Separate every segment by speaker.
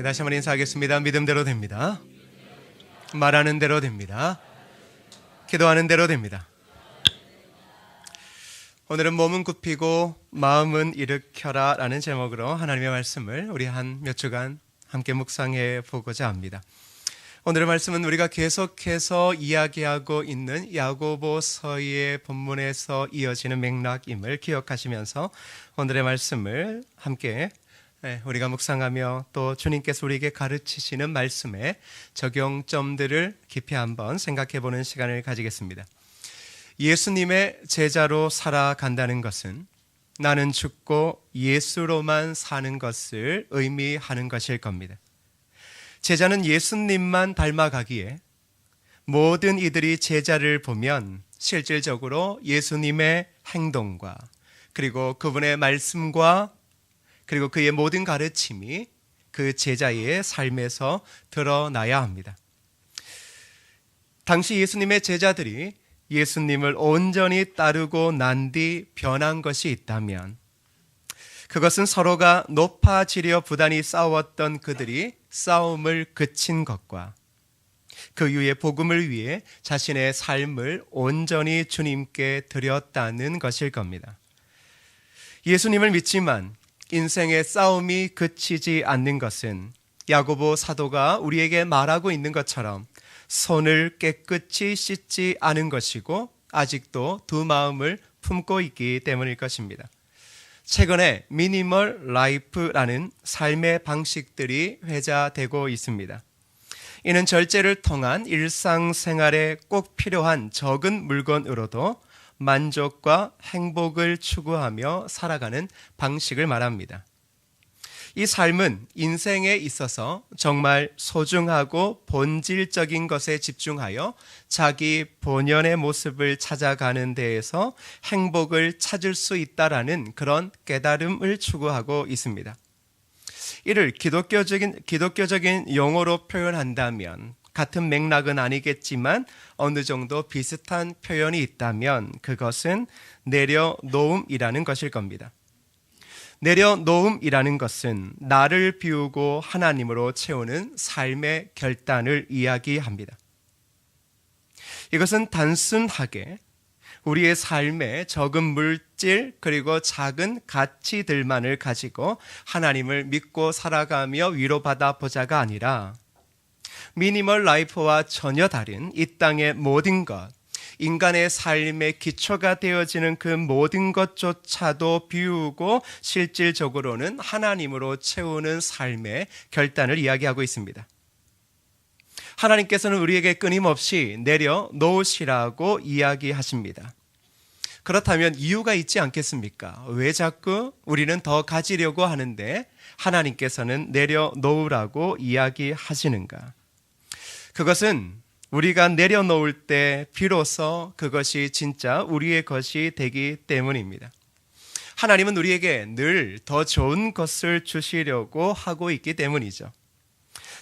Speaker 1: 다시 한번 인사하겠습니다. 믿음대로 됩니다. 말하는 대로 됩니다. 기도하는 대로 됩니다. 오늘은 몸은 굽히고 마음은 일으켜라 라는 제목으로 하나님의 말씀을 우리 한 몇 주간 함께 묵상해 보고자 합니다. 오늘의 말씀은 우리가 계속해서 이야기하고 있는 야고보서의 본문에서 이어지는 맥락임을 기억하시면서 오늘의 말씀을 함께 우리가 묵상하며 또 주님께서 우리에게 가르치시는 말씀의 적용점들을 깊이 한번 생각해 보는 시간을 가지겠습니다. 예수님의 제자로 살아간다는 것은 나는 죽고 예수로만 사는 것을 의미하는 것일 겁니다. 제자는 예수님만 닮아가기에 모든 이들이 제자를 보면 실질적으로 예수님의 행동과 그리고 그분의 말씀과 그리고 그의 모든 가르침이 그 제자의 삶에서 드러나야 합니다. 당시 예수님의 제자들이 예수님을 온전히 따르고 난 뒤 변한 것이 있다면 그것은 서로가 높아지려 부단히 싸웠던 그들이 싸움을 그친 것과 그 이후에 복음을 위해 자신의 삶을 온전히 주님께 드렸다는 것일 겁니다. 예수님을 믿지만 인생의 싸움이 그치지 않는 것은 야고보 사도가 우리에게 말하고 있는 것처럼 손을 깨끗이 씻지 않은 것이고 아직도 두 마음을 품고 있기 때문일 것입니다. 최근에 미니멀 라이프라는 삶의 방식들이 회자되고 있습니다. 이는 절제를 통한 일상생활에 꼭 필요한 적은 물건으로도 만족과 행복을 추구하며 살아가는 방식을 말합니다. 이 삶은 인생에 있어서 정말 소중하고 본질적인 것에 집중하여 자기 본연의 모습을 찾아가는 데에서 행복을 찾을 수 있다라는 그런 깨달음을 추구하고 있습니다. 이를 기독교적인 용어로 표현한다면 같은 맥락은 아니겠지만 어느 정도 비슷한 표현이 있다면 그것은 내려놓음이라는 것일 겁니다. 내려놓음이라는 것은 나를 비우고 하나님으로 채우는 삶의 결단을 이야기합니다. 이것은 단순하게 우리의 삶에 적은 물질 그리고 작은 가치들만을 가지고 하나님을 믿고 살아가며 위로받아 보자가 아니라 미니멀 라이프와 전혀 다른 이 땅의 모든 것, 인간의 삶의 기초가 되어지는 그 모든 것조차도 비우고 실질적으로는 하나님으로 채우는 삶의 결단을 이야기하고 있습니다. 하나님께서는 우리에게 끊임없이 내려놓으시라고 이야기하십니다. 그렇다면 이유가 있지 않겠습니까? 왜 자꾸 우리는 더 가지려고 하는데 하나님께서는 내려놓으라고 이야기하시는가? 그것은 우리가 내려놓을 때 비로소 그것이 진짜 우리의 것이 되기 때문입니다. 하나님은 우리에게 늘 더 좋은 것을 주시려고 하고 있기 때문이죠.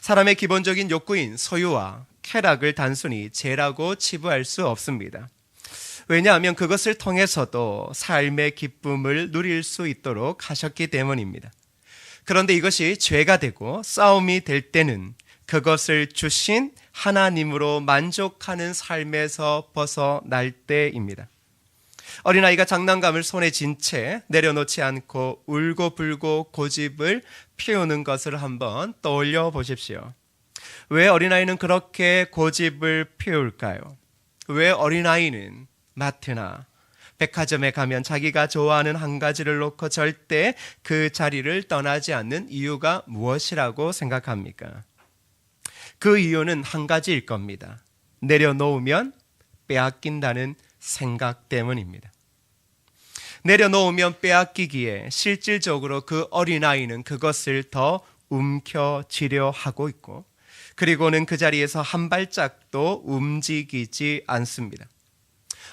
Speaker 1: 사람의 기본적인 욕구인 소유와 쾌락을 단순히 죄라고 치부할 수 없습니다. 왜냐하면 그것을 통해서도 삶의 기쁨을 누릴 수 있도록 하셨기 때문입니다. 그런데 이것이 죄가 되고 싸움이 될 때는 그것을 주신 하나님으로 만족하는 삶에서 벗어날 때입니다. 어린아이가 장난감을 손에 쥔 채 내려놓지 않고 울고불고 고집을 피우는 것을 한번 떠올려 보십시오. 왜 어린아이는 그렇게 고집을 피울까요? 왜 어린아이는 마트나 백화점에 가면 자기가 좋아하는 한 가지를 놓고 절대 그 자리를 떠나지 않는 이유가 무엇이라고 생각합니까? 그 이유는 한 가지일 겁니다. 내려놓으면 빼앗긴다는 생각 때문입니다. 내려놓으면 빼앗기기에 실질적으로 그 어린아이는 그것을 더 움켜쥐려 하고 있고 그리고는 그 자리에서 한 발짝도 움직이지 않습니다.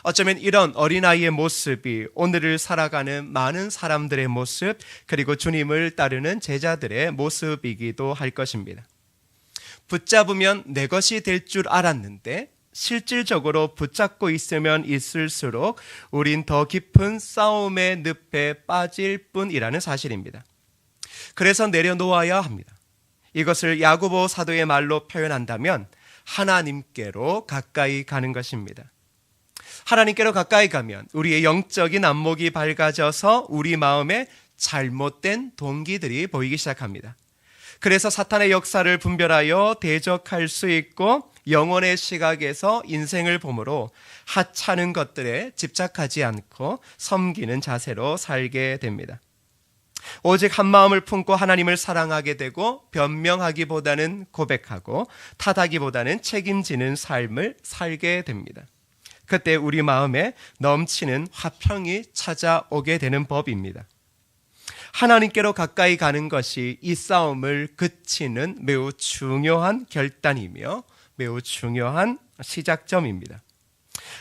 Speaker 1: 어쩌면 이런 어린아이의 모습이 오늘을 살아가는 많은 사람들의 모습 그리고 주님을 따르는 제자들의 모습이기도 할 것입니다. 붙잡으면 내 것이 될 줄 알았는데 실질적으로 붙잡고 있으면 있을수록 우린 더 깊은 싸움의 늪에 빠질 뿐이라는 사실입니다. 그래서 내려놓아야 합니다. 이것을 야고보 사도의 말로 표현한다면 하나님께로 가까이 가는 것입니다. 하나님께로 가까이 가면 우리의 영적인 안목이 밝아져서 우리 마음에 잘못된 동기들이 보이기 시작합니다. 그래서 사탄의 역사를 분별하여 대적할 수 있고 영혼의 시각에서 인생을 보므로 하찮은 것들에 집착하지 않고 섬기는 자세로 살게 됩니다. 오직 한 마음을 품고 하나님을 사랑하게 되고 변명하기보다는 고백하고 탓하기보다는 책임지는 삶을 살게 됩니다. 그때 우리 마음에 넘치는 화평이 찾아오게 되는 법입니다. 하나님께로 가까이 가는 것이 이 싸움을 그치는 매우 중요한 결단이며 매우 중요한 시작점입니다.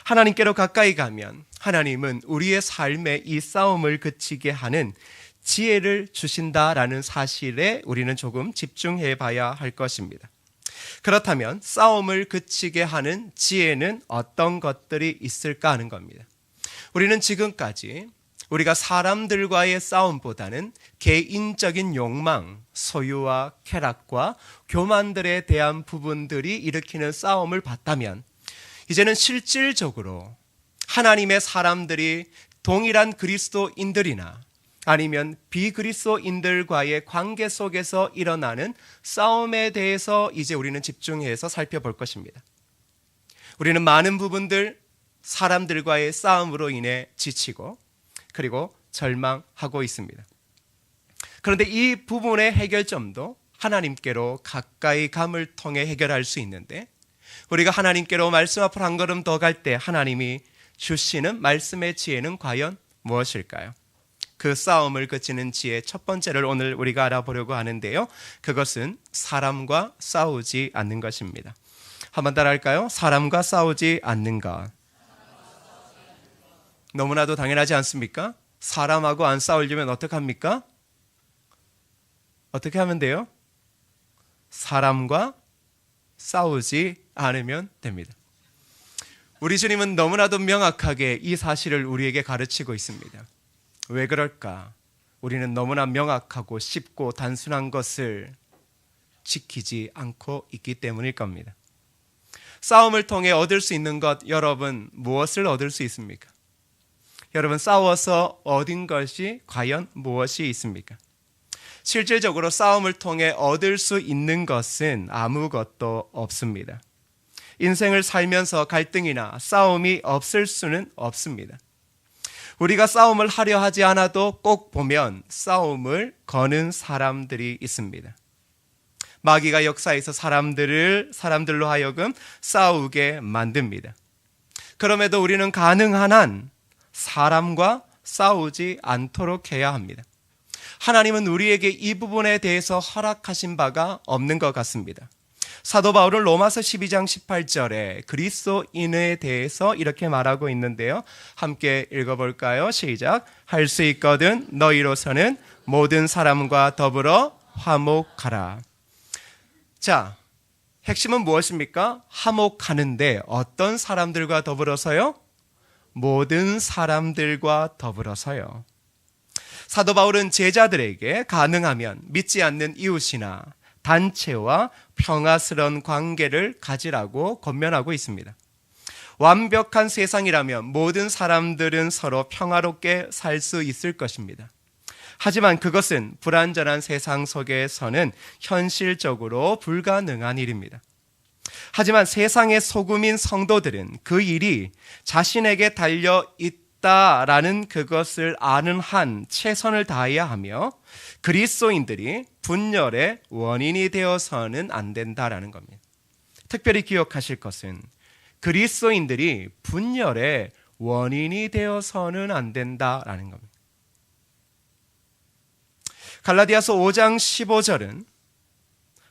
Speaker 1: 하나님께로 가까이 가면 하나님은 우리의 삶에 이 싸움을 그치게 하는 지혜를 주신다라는 사실에 우리는 조금 집중해 봐야 할 것입니다. 그렇다면 싸움을 그치게 하는 지혜는 어떤 것들이 있을까 하는 겁니다. 우리는 지금까지 우리가 사람들과의 싸움보다는 개인적인 욕망, 소유와 쾌락과 교만들에 대한 부분들이 일으키는 싸움을 봤다면 이제는 실질적으로 하나님의 사람들이 동일한 그리스도인들이나 아니면 비그리스도인들과의 관계 속에서 일어나는 싸움에 대해서 이제 우리는 집중해서 살펴볼 것입니다. 우리는 많은 부분들 사람들과의 싸움으로 인해 지치고 그리고 절망하고 있습니다. 그런데 이 부분의 해결점도 하나님께로 가까이 감을 통해 해결할 수 있는데 우리가 하나님께로 말씀 앞으로 한 걸음 더 갈 때 하나님이 주시는 말씀의 지혜는 과연 무엇일까요? 그 싸움을 그치는 지혜 첫 번째를 오늘 우리가 알아보려고 하는데요. 그것은 사람과 싸우지 않는 것입니다. 한번 따라할까요? 사람과 싸우지 않는 것. 너무나도 당연하지 않습니까? 사람하고 안 싸우려면 어떡합니까? 어떻게 하면 돼요? 사람과 싸우지 않으면 됩니다. 우리 주님은 너무나도 명확하게 이 사실을 우리에게 가르치고 있습니다. 왜 그럴까? 우리는 너무나 명확하고 쉽고 단순한 것을 지키지 않고 있기 때문일 겁니다. 싸움을 통해 얻을 수 있는 것, 여러분 무엇을 얻을 수 있습니까? 여러분 싸워서 얻은 것이 과연 무엇이 있습니까? 실질적으로 싸움을 통해 얻을 수 있는 것은 아무것도 없습니다. 인생을 살면서 갈등이나 싸움이 없을 수는 없습니다. 우리가 싸움을 하려 하지 않아도 꼭 보면 싸움을 거는 사람들이 있습니다. 마귀가 역사에서 사람들로 하여금 싸우게 만듭니다. 그럼에도 우리는 가능한 한 사람과 싸우지 않도록 해야 합니다. 하나님은 우리에게 이 부분에 대해서 허락하신 바가 없는 것 같습니다. 사도 바울은 로마서 12장 18절에 그리스도인에 대해서 이렇게 말하고 있는데요. 함께 읽어볼까요? 시작. 할 수 있거든 너희로서는 모든 사람과 더불어 화목하라. 자, 핵심은 무엇입니까? 화목하는데 어떤 사람들과 더불어서요? 모든 사람들과 더불어서요. 사도 바울은 제자들에게 가능하면 믿지 않는 이웃이나 단체와 평화스러운 관계를 가지라고 권면하고 있습니다. 완벽한 세상이라면 모든 사람들은 서로 평화롭게 살 수 있을 것입니다. 하지만 그것은 불완전한 세상 속에서는 현실적으로 불가능한 일입니다. 하지만 세상의 소금인 성도들은 그 일이 자신에게 달려 있다라는 그것을 아는 한 최선을 다해야 하며 그리스도인들이 분열의 원인이 되어서는 안 된다라는 겁니다. 특별히 기억하실 것은 그리스도인들이 분열의 원인이 되어서는 안 된다라는 겁니다. 갈라디아서 5장 15절은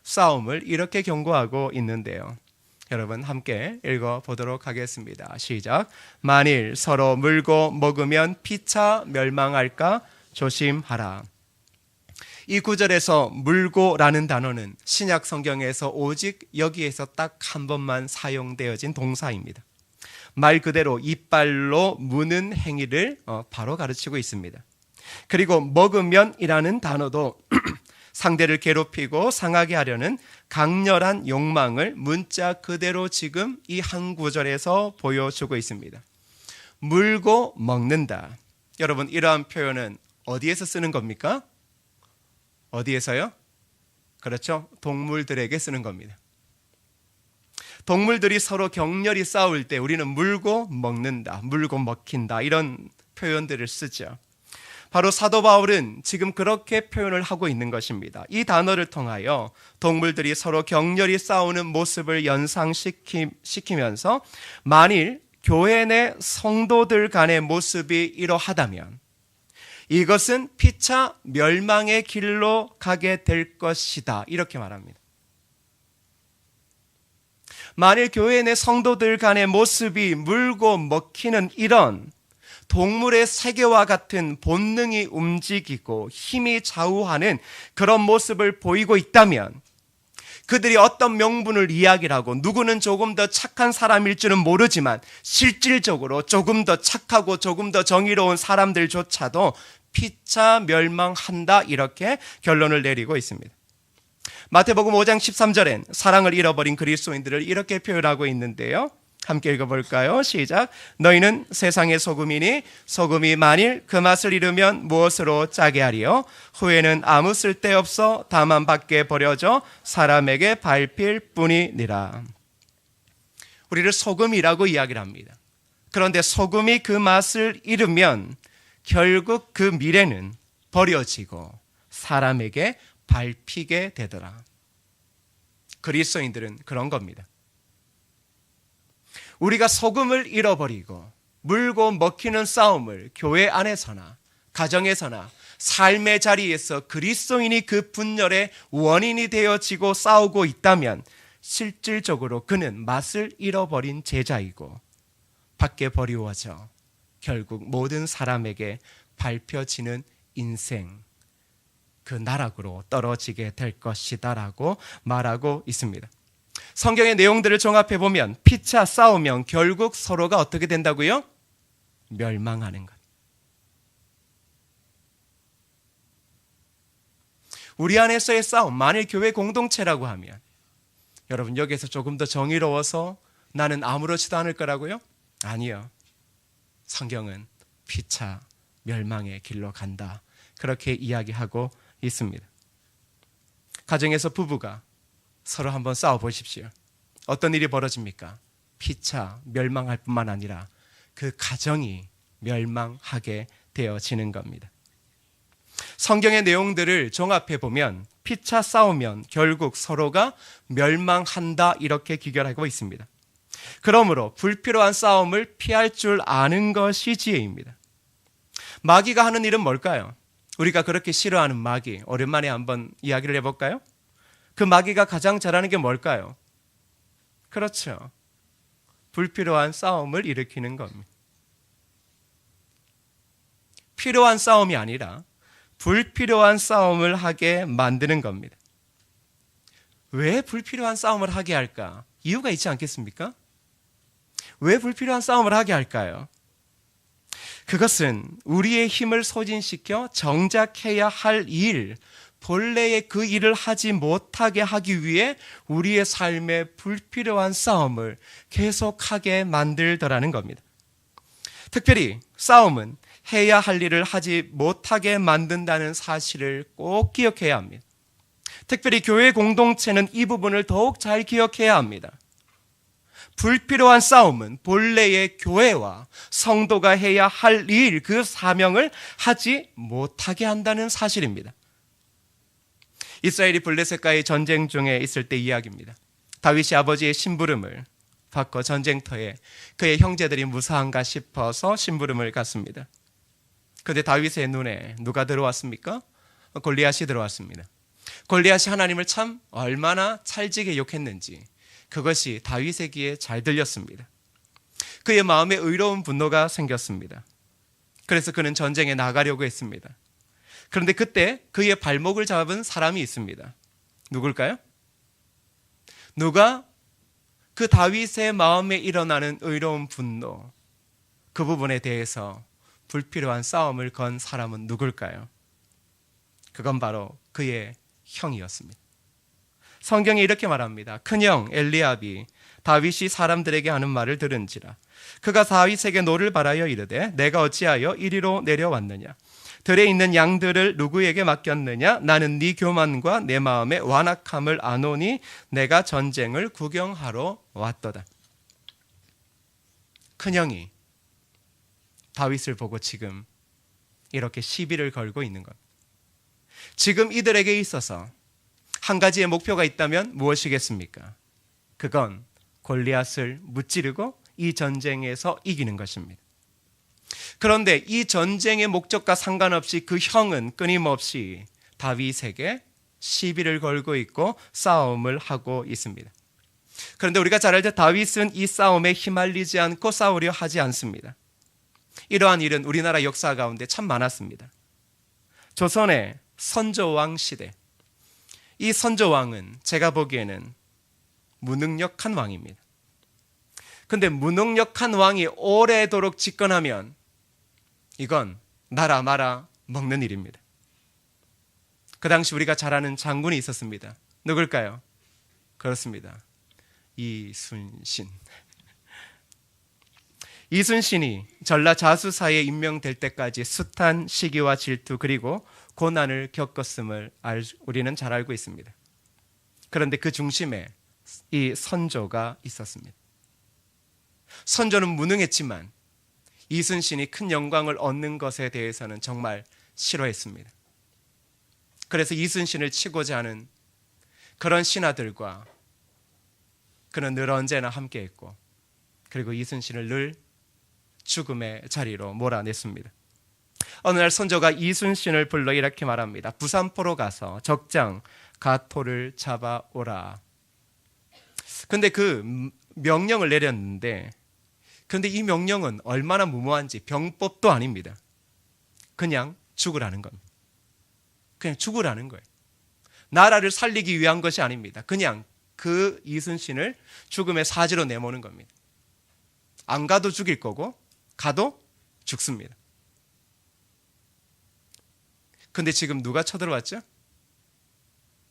Speaker 1: 싸움을 이렇게 경고하고 있는데요. 여러분 함께 읽어보도록 하겠습니다. 시작. 만일 서로 물고 먹으면 피차 멸망할까 조심하라. 이 구절에서 물고라는 단어는 신약 성경에서 오직 여기에서 딱 한 번만 사용되어진 동사입니다. 말 그대로 이빨로 무는 행위를 바로 가르치고 있습니다. 그리고 먹으면이라는 단어도 상대를 괴롭히고 상하게 하려는 강렬한 욕망을 문자 그대로 지금 이 한 구절에서 보여주고 있습니다. 물고 먹는다. 여러분, 이러한 표현은 어디에서 쓰는 겁니까? 어디에서요? 그렇죠. 동물들에게 쓰는 겁니다. 동물들이 서로 격렬히 싸울 때 우리는 물고 먹는다, 물고 먹힌다, 이런 표현들을 쓰죠. 바로 사도 바울은 지금 그렇게 표현을 하고 있는 것입니다. 이 단어를 통하여 동물들이 서로 격렬히 싸우는 모습을 연상시키면서 만일 교회 내 성도들 간의 모습이 이러하다면 이것은 피차 멸망의 길로 가게 될 것이다, 이렇게 말합니다. 만일 교회 내 성도들 간의 모습이 물고 먹히는 이런 동물의 세계와 같은 본능이 움직이고 힘이 좌우하는 그런 모습을 보이고 있다면 그들이 어떤 명분을 이야기를 하고 누구는 조금 더 착한 사람일 줄은 모르지만 실질적으로 조금 더 착하고 조금 더 정의로운 사람들조차도 피차 멸망한다, 이렇게 결론을 내리고 있습니다. 마태복음 5장 13절엔 사랑을 잃어버린 그리스도인들을 이렇게 표현하고 있는데요. 함께 읽어볼까요? 시작. 너희는 세상의 소금이니 소금이 만일 그 맛을 잃으면 무엇으로 짜게 하리요? 후에는 아무 쓸데없어 다만 밖에 버려져 사람에게 밟힐 뿐이니라. 우리를 소금이라고 이야기를 합니다. 그런데 소금이 그 맛을 잃으면 결국 그 미래는 버려지고 사람에게 밟히게 되더라. 그리스도인들은 그런 겁니다. 우리가 소금을 잃어버리고 물고 먹히는 싸움을 교회 안에서나 가정에서나 삶의 자리에서 그리스도인이 그 분열의 원인이 되어지고 싸우고 있다면 실질적으로 그는 맛을 잃어버린 제자이고 밖에 버리워져 결국 모든 사람에게 밟혀지는 인생, 그 나락으로 떨어지게 될 것이다 라고 말하고 있습니다. 성경의 내용들을 종합해 보면 피차 싸우면 결국 서로가 어떻게 된다고요? 멸망하는 것. 우리 안에서의 싸움, 만일 교회 공동체라고 하면 여러분 여기에서 조금 더 정의로워서 나는 아무렇지도 않을 거라고요? 아니요. 성경은 피차 멸망의 길로 간다, 그렇게 이야기하고 있습니다. 가정에서 부부가 서로 한번 싸워 보십시오. 어떤 일이 벌어집니까? 피차 멸망할 뿐만 아니라 그 가정이 멸망하게 되어지는 겁니다. 성경의 내용들을 종합해 보면 피차 싸우면 결국 서로가 멸망한다, 이렇게 기결하고 있습니다. 그러므로 불필요한 싸움을 피할 줄 아는 것이 지혜입니다. 마귀가 하는 일은 뭘까요? 우리가 그렇게 싫어하는 마귀, 오랜만에 한번 이야기를 해볼까요? 그 마귀가 가장 잘하는 게 뭘까요? 그렇죠. 불필요한 싸움을 일으키는 겁니다. 필요한 싸움이 아니라 불필요한 싸움을 하게 만드는 겁니다. 왜 불필요한 싸움을 하게 할까? 이유가 있지 않겠습니까? 왜 불필요한 싸움을 하게 할까요? 그것은 우리의 힘을 소진시켜 정작 해야 할 일, 본래의 그 일을 하지 못하게 하기 위해 우리의 삶에 불필요한 싸움을 계속하게 만들더라는 겁니다. 특별히 싸움은 해야 할 일을 하지 못하게 만든다는 사실을 꼭 기억해야 합니다. 특별히 교회 공동체는 이 부분을 더욱 잘 기억해야 합니다. 불필요한 싸움은 본래의 교회와 성도가 해야 할 일, 그 사명을 하지 못하게 한다는 사실입니다. 이스라엘이 블레셋과의 전쟁 중에 있을 때 이야기입니다. 다윗이 아버지의 심부름을 받고 전쟁터에 그의 형제들이 무사한가 싶어서 심부름을 갔습니다. 그런데 다윗의 눈에 누가 들어왔습니까? 골리앗이 들어왔습니다. 골리앗이 하나님을 참 얼마나 찰지게 욕했는지 그것이 다윗의 귀에 잘 들렸습니다. 그의 마음에 의로운 분노가 생겼습니다. 그래서 그는 전쟁에 나가려고 했습니다. 그런데 그때 그의 발목을 잡은 사람이 있습니다. 누굴까요? 누가 그 다윗의 마음에 일어나는 의로운 분노, 그 부분에 대해서 불필요한 싸움을 건 사람은 누굴까요? 그건 바로 그의 형이었습니다. 성경에 이렇게 말합니다. 큰형 엘리압이 다윗이 사람들에게 하는 말을 들은지라. 그가 다윗에게 노를 바라여 이르되 내가 어찌하여 이리로 내려왔느냐. 들에 있는 양들을 누구에게 맡겼느냐. 나는 네 교만과 내 마음의 완악함을 아노니 내가 전쟁을 구경하러 왔도다. 큰형이 다윗을 보고 지금 이렇게 시비를 걸고 있는 것. 지금 이들에게 있어서 한 가지의 목표가 있다면 무엇이겠습니까? 그건 골리앗을 무찌르고 이 전쟁에서 이기는 것입니다. 그런데 이 전쟁의 목적과 상관없이 그 형은 끊임없이 다윗에게 시비를 걸고 있고 싸움을 하고 있습니다. 그런데 우리가 잘 알죠? 다윗은 이 싸움에 휘말리지 않고 싸우려 하지 않습니다. 이러한 일은 우리나라 역사 가운데 참 많았습니다. 조선의 선조왕 시대, 이 선조왕은 제가 보기에는 무능력한 왕입니다. 그런데 무능력한 왕이 오래도록 집권하면 이건 나라 말아 먹는 일입니다. 그 당시 우리가 잘 아는 장군이 있었습니다. 누굴까요? 그렇습니다. 이순신. 이순신이 전라자수사에 임명될 때까지 숱한 시기와 질투 그리고 고난을 겪었음을 우리는 잘 알고 있습니다. 그런데 그 중심에 이 선조가 있었습니다. 선조는 무능했지만 이순신이 큰 영광을 얻는 것에 대해서는 정말 싫어했습니다. 그래서 이순신을 치고자 하는 그런 신하들과 그는 늘 언제나 함께했고, 그리고 이순신을 늘 죽음의 자리로 몰아냈습니다. 어느 날 선조가 이순신을 불러 이렇게 말합니다. 부산포로 가서 적장 가토를 잡아오라. 근데 그 명령을 내렸는데, 그런데 이 명령은 얼마나 무모한지 병법도 아닙니다. 그냥 죽으라는 겁니다. 그냥 죽으라는 거예요. 나라를 살리기 위한 것이 아닙니다. 그냥 그 이순신을 죽음의 사지로 내모는 겁니다. 안 가도 죽일 거고 가도 죽습니다. 근데 지금 누가 쳐들어왔죠?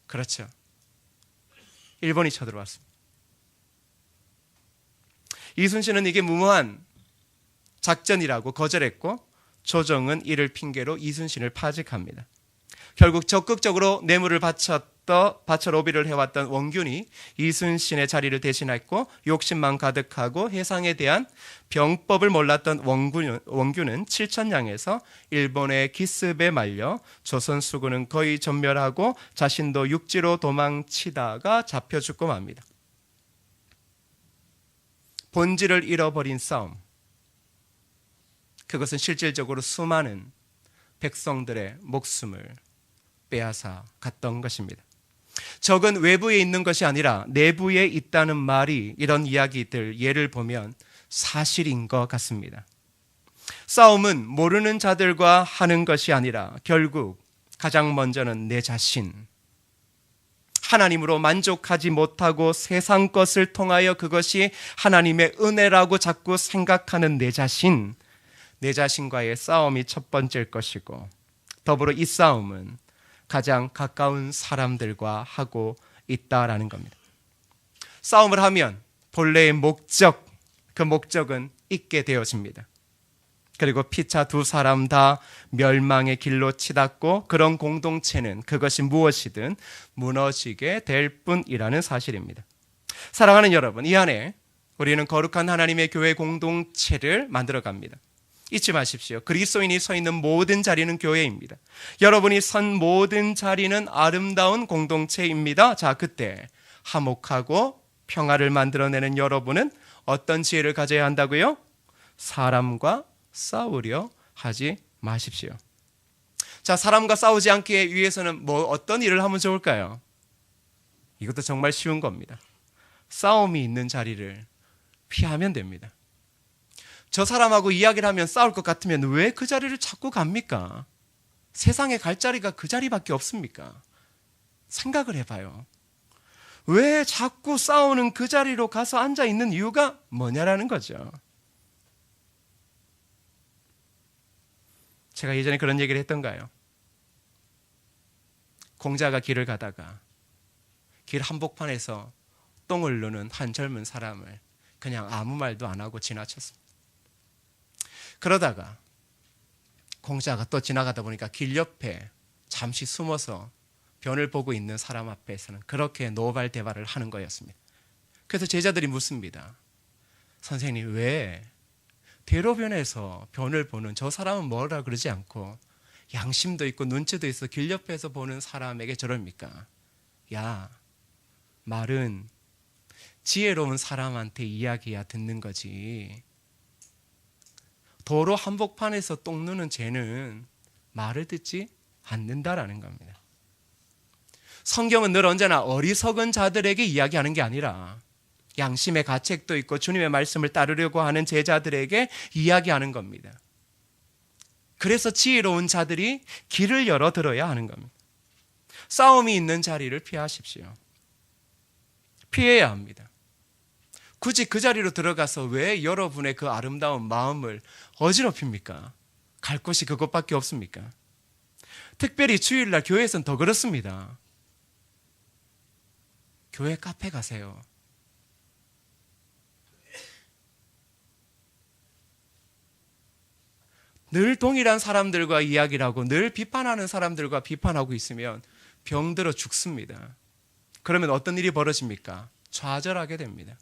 Speaker 1: 그렇죠. 일본이 쳐들어왔습니다. 이순신은 이게 무모한 작전이라고 거절했고 조정은 이를 핑계로 이순신을 파직합니다. 결국 적극적으로 뇌물을 바쳐 로비를 해왔던 원균이 이순신의 자리를 대신했고, 욕심만 가득하고 해상에 대한 병법을 몰랐던 원균은 칠천량에서 일본의 기습에 말려 조선 수군은 거의 전멸하고 자신도 육지로 도망치다가 잡혀 죽고 맙니다. 본질을 잃어버린 싸움, 그것은 실질적으로 수많은 백성들의 목숨을 빼앗아 갔던 것입니다. 적은 외부에 있는 것이 아니라 내부에 있다는 말이, 이런 이야기들 예를 보면 사실인 것 같습니다. 싸움은 모르는 자들과 하는 것이 아니라 결국 가장 먼저는 내 자신, 하나님으로 만족하지 못하고 세상 것을 통하여 그것이 하나님의 은혜라고 자꾸 생각하는 내 자신과의 싸움이 첫 번째일 것이고, 더불어 이 싸움은 가장 가까운 사람들과 하고 있다라는 겁니다. 싸움을 하면 본래의 목적, 그 목적은 잊게 되어집니다. 그리고 피차 두 사람 다 멸망의 길로 치닫고 그런 공동체는 그것이 무엇이든 무너지게 될 뿐이라는 사실입니다. 사랑하는 여러분, 이 안에 우리는 거룩한 하나님의 교회 공동체를 만들어갑니다. 잊지 마십시오. 그리스도인이 서 있는 모든 자리는 교회입니다. 여러분이 선 모든 자리는 아름다운 공동체입니다. 자, 그때 화목하고 평화를 만들어내는 여러분은 어떤 지혜를 가져야 한다고요? 사람과 싸우려 하지 마십시오. 자, 사람과 싸우지 않기 위해서는 어떤 일을 하면 좋을까요? 이것도 정말 쉬운 겁니다. 싸움이 있는 자리를 피하면 됩니다. 저 사람하고 이야기를 하면 싸울 것 같으면 왜 그 자리를 자꾸 갑니까? 세상에 갈 자리가 그 자리밖에 없습니까? 생각을 해봐요. 왜 자꾸 싸우는 그 자리로 가서 앉아 있는 이유가 뭐냐라는 거죠. 제가 예전에 그런 얘기를 했던가요? 공자가 길을 가다가 길 한복판에서 똥을 누는 한 젊은 사람을 그냥 아무 말도 안 하고 지나쳤습니다. 그러다가 공자가 또 지나가다 보니까 길 옆에 잠시 숨어서 변을 보고 있는 사람 앞에서는 그렇게 노발대발을 하는 거였습니다. 그래서 제자들이 묻습니다. 선생님, 왜 대로변에서 변을 보는 저 사람은 뭐라 그러지 않고 양심도 있고 눈치도 있어 길 옆에서 보는 사람에게 저럽니까? 야, 말은 지혜로운 사람한테 이야기야 듣는 거지. 도로 한복판에서 똥 누는 쟤는 말을 듣지 않는다라는 겁니다. 성경은 늘 언제나 어리석은 자들에게 이야기하는 게 아니라 양심의 가책도 있고 주님의 말씀을 따르려고 하는 제자들에게 이야기하는 겁니다. 그래서 지혜로운 자들이 길을 열어 들어야 하는 겁니다. 싸움이 있는 자리를 피하십시오. 피해야 합니다. 굳이 그 자리로 들어가서 왜 여러분의 그 아름다운 마음을 어지럽힙니까? 갈 곳이 그것밖에 없습니까? 특별히 주일날 교회에서는 더 그렇습니다. 교회 카페 가세요. 늘 동일한 사람들과 이야기를 하고 늘 비판하는 사람들과 비판하고 있으면 병들어 죽습니다. 그러면 어떤 일이 벌어집니까? 좌절하게 됩니다.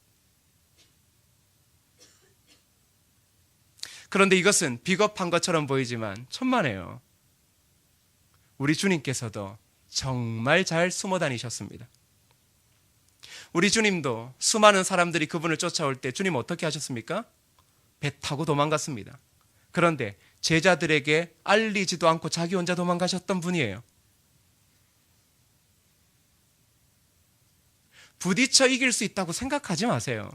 Speaker 1: 그런데 이것은 비겁한 것처럼 보이지만 천만에요. 우리 주님께서도 정말 잘 숨어 다니셨습니다. 우리 주님도 수많은 사람들이 그분을 쫓아올 때 주님 어떻게 하셨습니까? 배 타고 도망갔습니다. 그런데 제자들에게 알리지도 않고 자기 혼자 도망가셨던 분이에요. 부딪혀 이길 수 있다고 생각하지 마세요.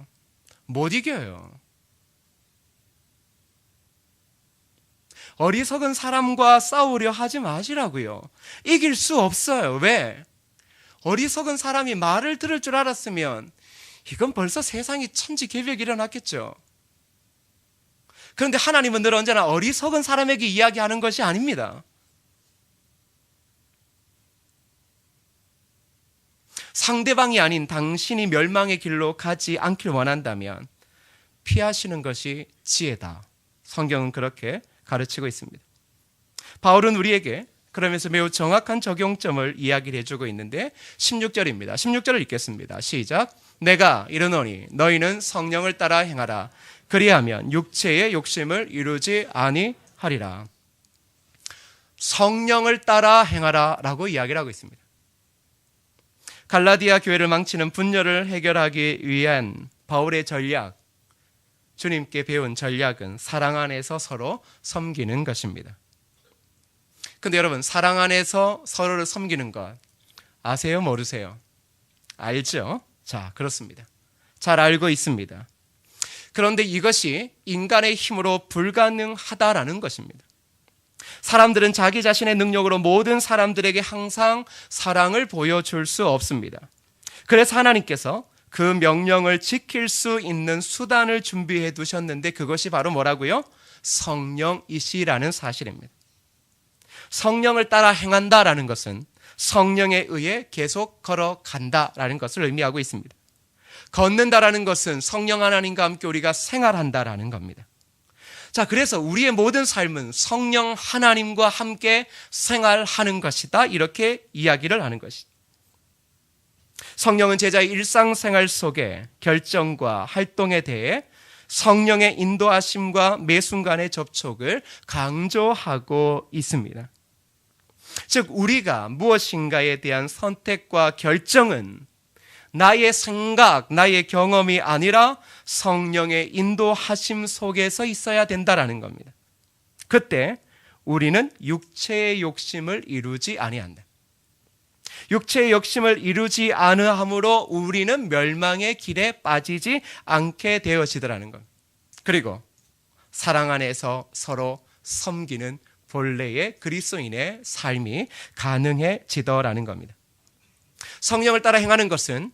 Speaker 1: 못 이겨요. 어리석은 사람과 싸우려 하지 마시라고요. 이길 수 없어요. 왜? 어리석은 사람이 말을 들을 줄 알았으면 이건 벌써 세상이 천지개벽이 일어났겠죠. 그런데 하나님은 늘 언제나 어리석은 사람에게 이야기하는 것이 아닙니다. 상대방이 아닌 당신이 멸망의 길로 가지 않길 원한다면 피하시는 것이 지혜다. 성경은 그렇게 가르치고 있습니다. 바울은 우리에게 그러면서 매우 정확한 적용점을 이야기를 해주고 있는데 16절입니다. 16절을 읽겠습니다. 시작. 내가 이르노니 너희는 성령을 따라 행하라. 그리하면 육체의 욕심을 이루지 아니하리라. 성령을 따라 행하라 라고 이야기를 하고 있습니다. 갈라디아 교회를 망치는 분열을 해결하기 위한 바울의 전략, 주님께 배운 전략은 사랑 안에서 서로 섬기는 것입니다. 근데 여러분, 사랑 안에서 서로를 섬기는 것 아세요? 모르세요? 알죠? 자, 그렇습니다. 잘 알고 있습니다. 그런데 이것이 인간의 힘으로 불가능하다라는 것입니다. 사람들은 자기 자신의 능력으로 모든 사람들에게 항상 사랑을 보여줄 수 없습니다. 그래서 하나님께서 그 명령을 지킬 수 있는 수단을 준비해 두셨는데 그것이 바로 뭐라고요? 성령이시라는 사실입니다. 성령을 따라 행한다라는 것은 성령에 의해 계속 걸어간다라는 것을 의미하고 있습니다. 걷는다라는 것은 성령 하나님과 함께 우리가 생활한다라는 겁니다. 자, 그래서 우리의 모든 삶은 성령 하나님과 함께 생활하는 것이다. 이렇게 이야기를 하는 것이죠. 성령은 제자의 일상생활 속에 결정과 활동에 대해 성령의 인도하심과 매 순간의 접촉을 강조하고 있습니다. 즉, 우리가 무엇인가에 대한 선택과 결정은 나의 생각, 나의 경험이 아니라 성령의 인도하심 속에서 있어야 된다라는 겁니다. 그때 우리는 육체의 욕심을 이루지 아니한다. 육체의 욕심을 이루지 않으므로 우리는 멸망의 길에 빠지지 않게 되어지더라는 것. 그리고 사랑 안에서 서로 섬기는 본래의 그리스도인의 삶이 가능해지더라는 겁니다. 성령을 따라 행하는 것은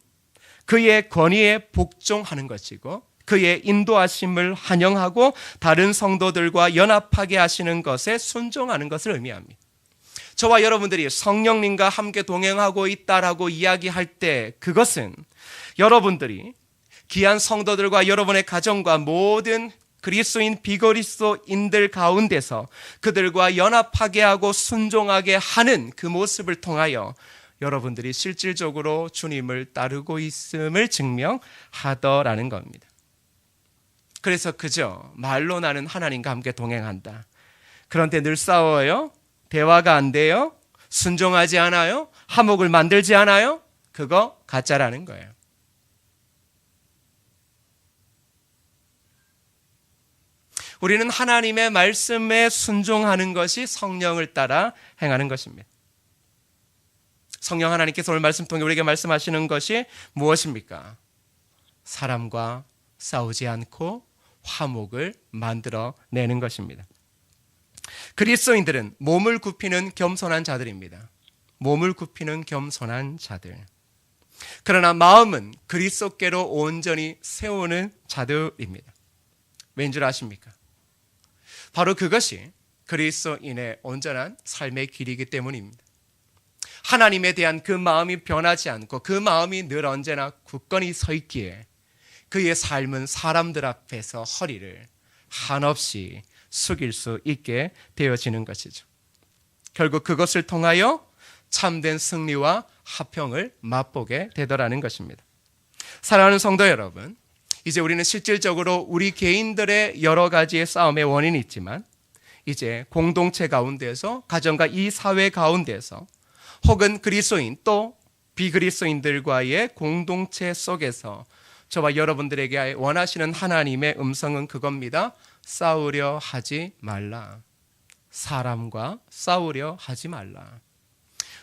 Speaker 1: 그의 권위에 복종하는 것이고 그의 인도하심을 환영하고 다른 성도들과 연합하게 하시는 것에 순종하는 것을 의미합니다. 저와 여러분들이 성령님과 함께 동행하고 있다라고 이야기할 때 그것은 여러분들이 귀한 성도들과 여러분의 가정과 모든 그리스도인 비그리스도인들 가운데서 그들과 연합하게 하고 순종하게 하는 그 모습을 통하여 여러분들이 실질적으로 주님을 따르고 있음을 증명하더라는 겁니다. 그래서 그저 말로 나는 하나님과 함께 동행한다. 그런데 늘 싸워요? 대화가 안 돼요? 순종하지 않아요? 화목을 만들지 않아요? 그거 가짜라는 거예요. 우리는 하나님의 말씀에 순종하는 것이 성령을 따라 행하는 것입니다. 성령 하나님께서 오늘 말씀 통해 우리에게 말씀하시는 것이 무엇입니까? 사람과 싸우지 않고 화목을 만들어내는 것입니다. 그리스도인들은 몸을 굽히는 겸손한 자들입니다. 몸을 굽히는 겸손한 자들. 그러나 마음은 그리스도께로 온전히 세우는 자들입니다. 왠 줄 아십니까? 바로 그것이 그리스도인의 온전한 삶의 길이기 때문입니다. 하나님에 대한 그 마음이 변하지 않고 그 마음이 늘 언제나 굳건히 서 있기에 그의 삶은 사람들 앞에서 허리를 한없이 숙일 수 있게 되어지는 것이죠. 결국 그것을 통하여 참된 승리와 화평을 맛보게 되더라는 것입니다. 사랑하는 성도 여러분, 이제 우리는 실질적으로 우리 개인들의 여러 가지의 싸움의 원인이 있지만 이제 공동체 가운데서 가정과 이 사회 가운데서 혹은 그리스도인 또 비그리스도인들과의 공동체 속에서 저와 여러분들에게 원하시는 하나님의 음성은 그겁니다. 싸우려 하지 말라. 사람과 싸우려 하지 말라.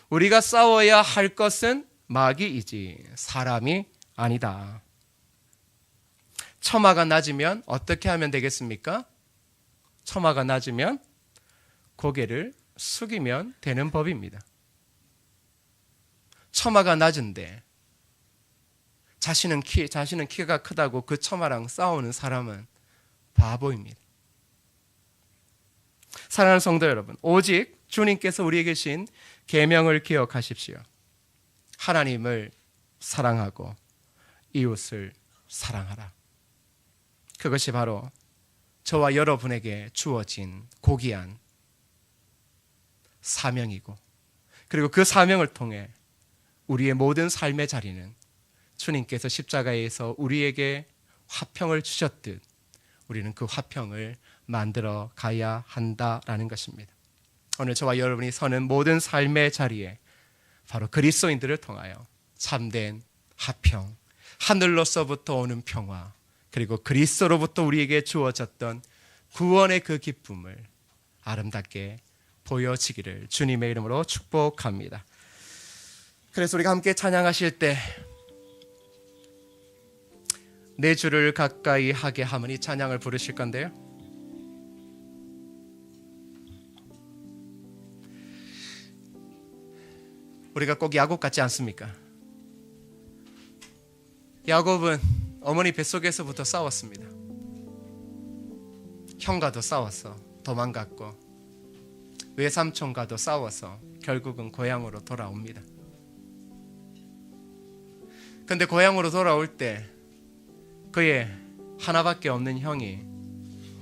Speaker 1: 우리가 싸워야 할 것은 마귀이지 사람이 아니다. 처마가 낮으면 어떻게 하면 되겠습니까? 처마가 낮으면 고개를 숙이면 되는 법입니다. 처마가 낮은데 자신은 키가 크다고 그 처마랑 싸우는 사람은 바보입니다. 사랑하는 성도 여러분, 오직 주님께서 우리에게 주신 계명을 기억하십시오. 하나님을 사랑하고 이웃을 사랑하라. 그것이 바로 저와 여러분에게 주어진 고귀한 사명이고, 그리고 그 사명을 통해 우리의 모든 삶의 자리는 주님께서 십자가에서 우리에게 화평을 주셨듯 우리는 그 화평을 만들어 가야 한다라는 것입니다. 오늘 저와 여러분이 서는 모든 삶의 자리에 바로 그리스도인들을 통하여 참된 화평, 하늘로서부터 오는 평화, 그리고 그리스도로부터 우리에게 주어졌던 구원의 그 기쁨을 아름답게 보여지기를 주님의 이름으로 축복합니다. 그래서 우리가 함께 찬양하실 때 내 주를 가까이 하게 하면 이 찬양을 부르실 건데요. 우리가 꼭 야곱 같지 않습니까? 야곱은 어머니 뱃속에서부터 싸웠습니다. 형과도 싸웠어 도망갔고, 외삼촌과도 싸워서 결국은 고향으로 돌아옵니다. 근데 고향으로 돌아올 때 그의 하나밖에 없는 형이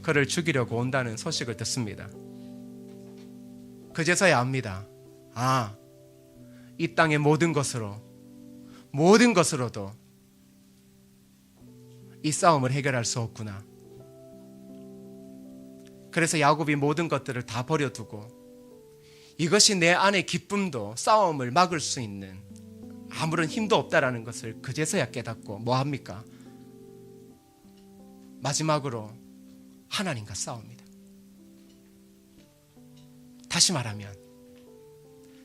Speaker 1: 그를 죽이려고 온다는 소식을 듣습니다. 그제서야 압니다. 아, 이 땅의 모든 것으로도 이 싸움을 해결할 수 없구나. 그래서 야곱이 모든 것들을 다 버려두고 이것이 내 안의 기쁨도 싸움을 막을 수 있는 아무런 힘도 없다라는 것을 그제서야 깨닫고 뭐 합니까? 마지막으로 하나님과 싸웁니다. 다시 말하면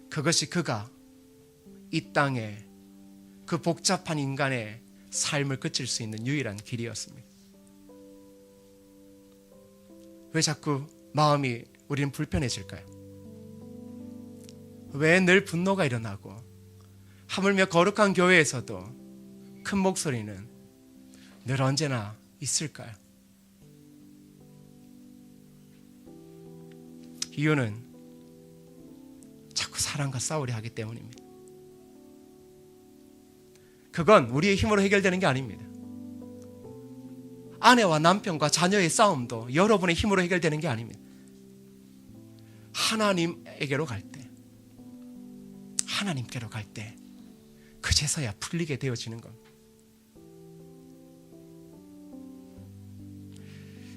Speaker 1: 그것이 그가 이 땅에 그 복잡한 인간의 삶을 그칠 수 있는 유일한 길이었습니다. 왜 자꾸 마음이 우리는 불편해질까요? 왜 늘 분노가 일어나고 하물며 거룩한 교회에서도 큰 목소리는 늘 언제나 있을까요? 이유는 사랑과 싸우려 하기 때문입니다. 그건 우리의 힘으로 해결되는 게 아닙니다. 아내와 남편과 자녀의 싸움도 여러분의 힘으로 해결되는 게 아닙니다. 하나님에게로 갈 때, 하나님께로 갈 때 그제서야 풀리게 되어지는 겁니다.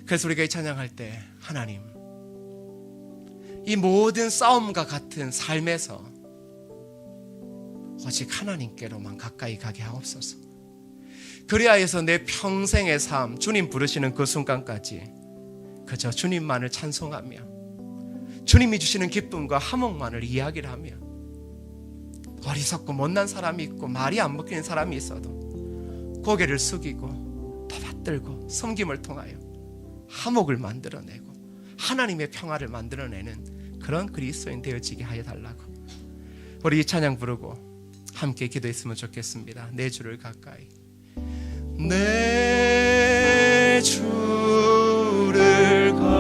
Speaker 1: 그래서 우리가 이 찬양할 때, 하나님, 이 모든 싸움과 같은 삶에서 오직 하나님께로만 가까이 가게 하옵소서. 그리하여서 내 평생의 삶, 주님 부르시는 그 순간까지 그저 주님만을 찬송하며 주님이 주시는 기쁨과 화목만을 이야기를 하며, 어리석고 못난 사람이 있고 말이 안 먹히는 사람이 있어도 고개를 숙이고 토받들고 섬김을 통하여 화목을 만들어내고 하나님의 평화를 만들어내는 그런 그리스도인 되어지게 하여 달라고 우리 이 찬양 부르고 함께 기도했으면 좋겠습니다. 내 주를 가까이, 내 주를 가까이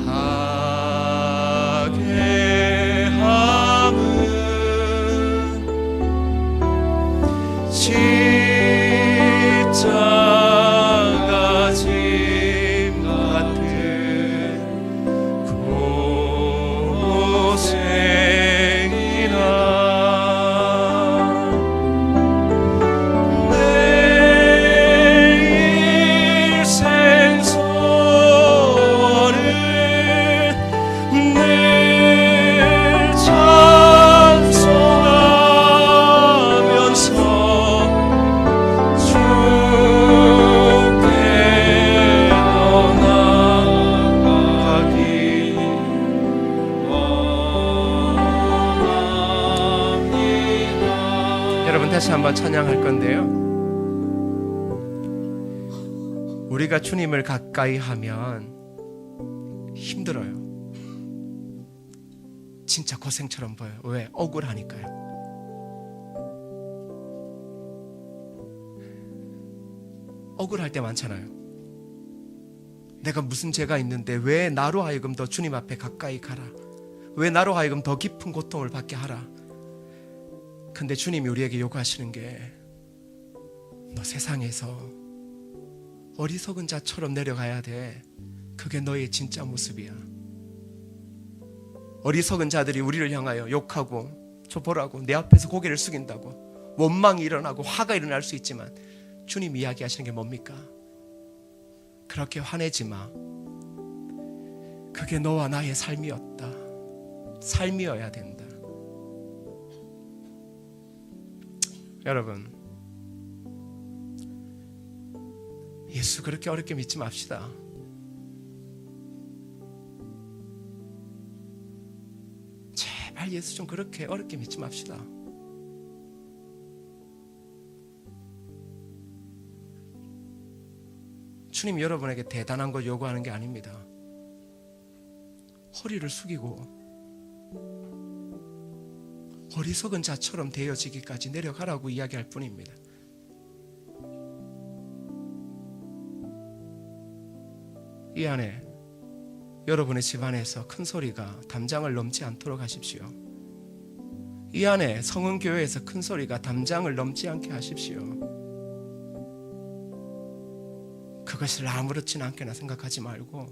Speaker 1: 하게 함은 십자가 짐 같은 고생이나 다시 한번 찬양할 건데요, 우리가 주님을 가까이 하면 힘들어요. 진짜 고생처럼 보여요. 왜? 억울하니까요. 억울할 때 많잖아요. 내가 무슨 죄가 있는데 왜 나로 하여금 더 주님 앞에 가까이 가라, 왜 나로 하여금 더 깊은 고통을 받게 하라. 근데 주님이 우리에게 요구하시는 게, 너 세상에서 어리석은 자처럼 내려가야 돼. 그게 너의 진짜 모습이야. 어리석은 자들이 우리를 향하여 욕하고 조보라고 내 앞에서 고개를 숙인다고 원망이 일어나고 화가 일어날 수 있지만, 주님 이야기하시는 게 뭡니까? 그렇게 화내지 마. 그게 너와 나의 삶이었다. 삶이어야 된다. 여러분, 예수 그렇게 어렵게 믿지 맙시다. 제발 예수 좀 그렇게 어렵게 믿지 맙시다. 주님 여러분에게 대단한 걸 요구하는 게 아닙니다. 허리를 숙이고 어리석은 자처럼 되어지기까지 내려가라고 이야기할 뿐입니다. 이 안에 여러분의 집안에서 큰 소리가 담장을 넘지 않도록 하십시오. 이 안에 성은교회에서 큰 소리가 담장을 넘지 않게 하십시오. 그것을 아무렇지는 않게나 생각하지 말고,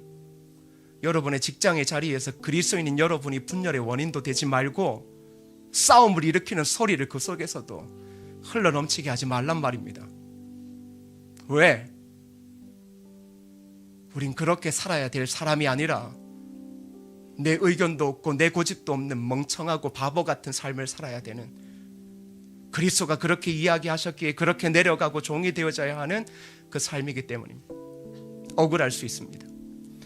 Speaker 1: 여러분의 직장의 자리에서 그리스도인인 여러분이 분열의 원인도 되지 말고, 싸움을 일으키는 소리를 그 속에서도 흘러넘치게 하지 말란 말입니다. 왜? 우린 그렇게 살아야 될 사람이 아니라 내 의견도 없고 내 고집도 없는 멍청하고 바보 같은 삶을 살아야 되는, 그리스도가 그렇게 이야기하셨기에 그렇게 내려가고 종이 되어져야 하는 그 삶이기 때문입니다. 억울할 수 있습니다.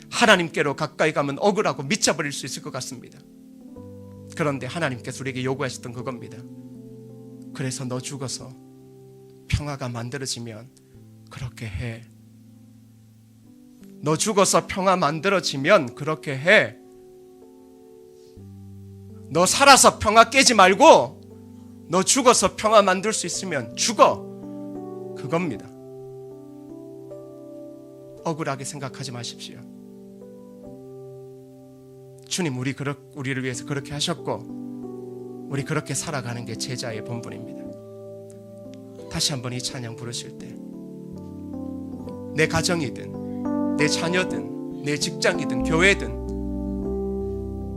Speaker 1: 하나님께로 가까이 가면 억울하고 미쳐버릴 수 있을 것 같습니다. 그런데 하나님께서 우리에게 요구하셨던 그겁니다. 그래서 너 죽어서 평화가 만들어지면 그렇게 해. 너 죽어서 평화 만들어지면 그렇게 해. 너 살아서 평화 깨지 말고 너 죽어서 평화 만들 수 있으면 죽어. 그겁니다. 억울하게 생각하지 마십시오. 주님, 우리를 위해서 그렇게 하셨고 우리 그렇게 살아가는 게 제자의 본분입니다. 다시 한번 이 찬양 부르실 때 내 가정이든 내 자녀든 내 직장이든 교회든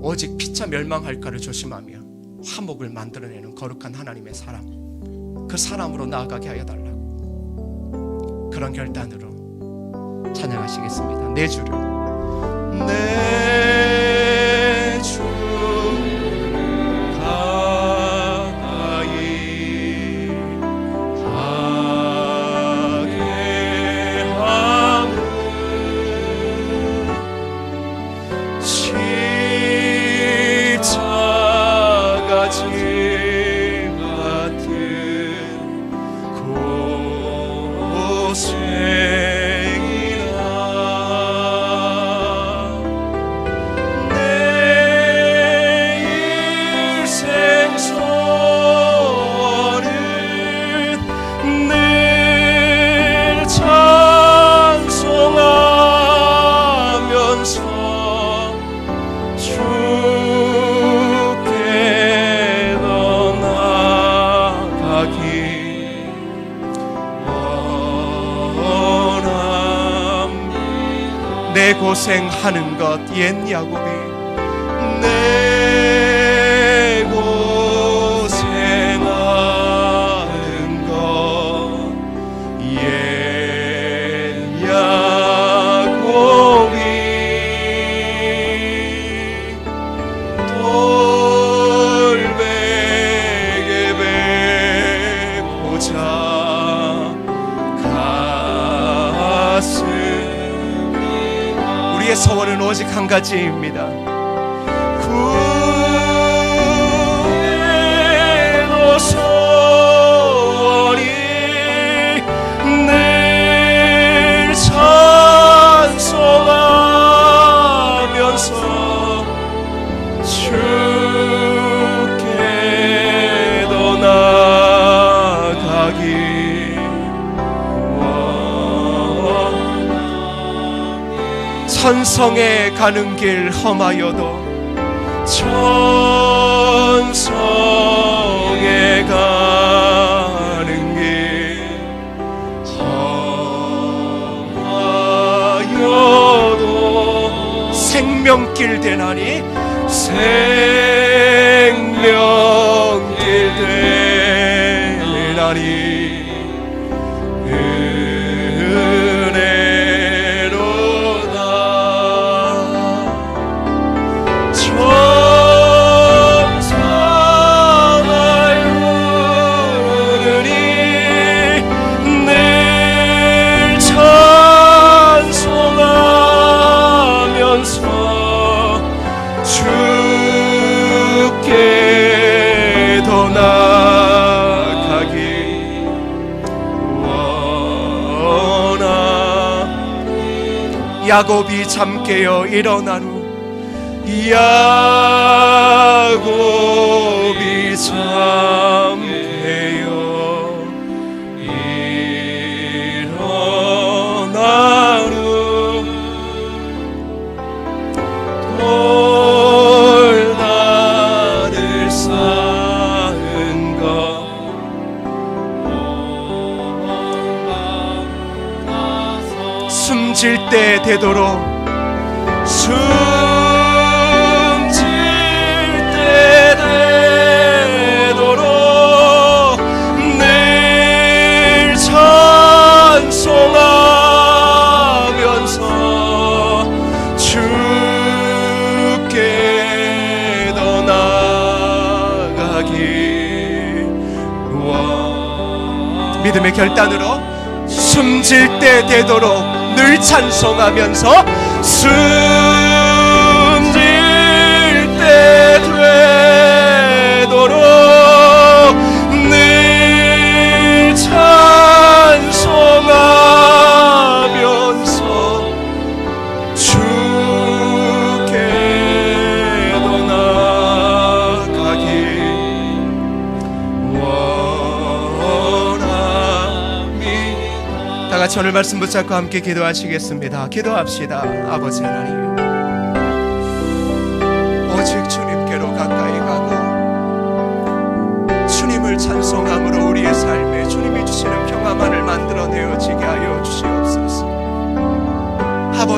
Speaker 1: 오직 피차 멸망할까를 조심하며 화목을 만들어내는 거룩한 하나님의 사람, 그 사람으로 나아가게 하여 달라고 그런 결단으로 찬양하시겠습니다. 내 주를, 내 주를 가까이 하게 하는 십자가 짐 같은 고생이라 내 일생 소원은 늘 찬송하면서 주께 더 나아가기 원합니다. 내 고생하는 것 옛 야곱이 내 고생하는 것 옛 야곱이 돌베개 베고자 갔으니 우리의 소원은 오직 한 가지입니다. 구해도 소원이 늘 찬송하면서 주께 더 나아가기 원합니다. 천성에 가는 길 험하여도 천성에 가는 길 험하여도 생명길 되나니 생명길 되나니 주께 더 나아가기 원합니다. 야곱이 잠 깨어 일어난 후 야곱이 잠 깨어 일어난 후 돌다를 쌓은 것 숨질 때 되도록 숨질 때 되도록 늘 찬송하면서 주께 더 나아가기 믿음의 결단으로 숨질 때 되도록 늘 찬송하면서 숨질 때 되도록 늘 찬송하면서 주께 더 나아가기 원합니다. 다 같이 오늘 말씀 붙잡고 함께 기도하시겠습니다. 기도합시다. 아버지 하나님,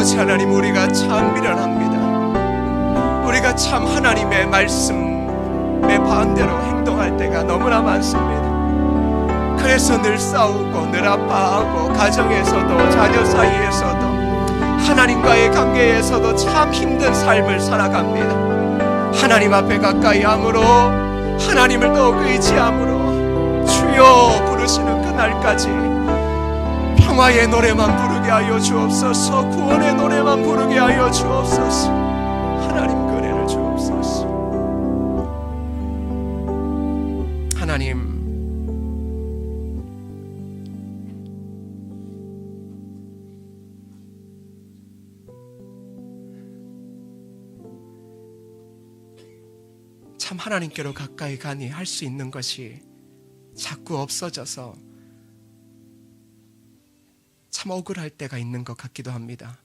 Speaker 1: 아버지 하나님, 우리가 참 미련합니다. 우리가 참 하나님의 말씀에 반대로 행동할 때가 너무나 많습니다. 그래서 늘 싸우고 늘 아파하고, 가정에서도 자녀 사이에서도 하나님과의 관계에서도 참 힘든 삶을 살아갑니다. 하나님 앞에 가까이 함으로, 하나님을 더욱 의지함으로 주여 부르시는 그날까지 평화의 노래만 부르게 하여 주옵소서. 구원의 노래만 부르게 하여 주옵소서. 하나님 그 은혜를 주옵소서. 하나님, 참 하나님께로 가까이 가니 할 수 있는 것이 자꾸 없어져서 참 억울할 때가 있는 것 같기도 합니다.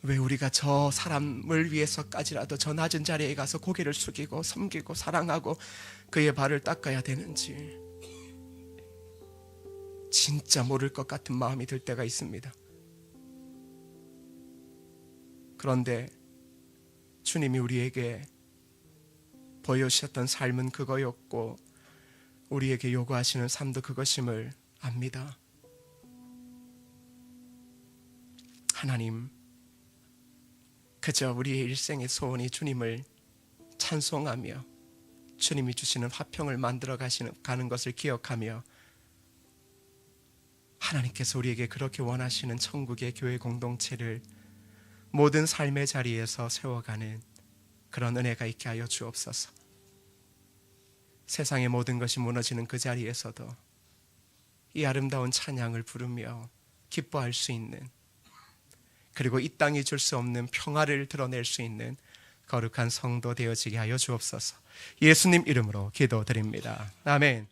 Speaker 1: 왜 우리가 저 사람을 위해서까지라도 저 낮은 자리에 가서 고개를 숙이고 섬기고 사랑하고 그의 발을 닦아야 되는지 진짜 모를 것 같은 마음이 들 때가 있습니다. 그런데 주님이 우리에게 보여주셨던 삶은 그거였고, 우리에게 요구하시는 삶도 그것임을 압니다. 하나님, 그저 우리의 일생의 소원이 주님을 찬송하며 주님이 주시는 화평을 만들어 가는 것을 기억하며, 하나님께서 우리에게 그렇게 원하시는 천국의 교회 공동체를 모든 삶의 자리에서 세워가는 그런 은혜가 있게 하여 주옵소서. 세상의 모든 것이 무너지는 그 자리에서도 이 아름다운 찬양을 부르며 기뻐할 수 있는, 그리고 이 땅이 줄 수 없는 평화를 드러낼 수 있는 거룩한 성도 되어지게 하여 주옵소서. 예수님 이름으로 기도드립니다. 아멘.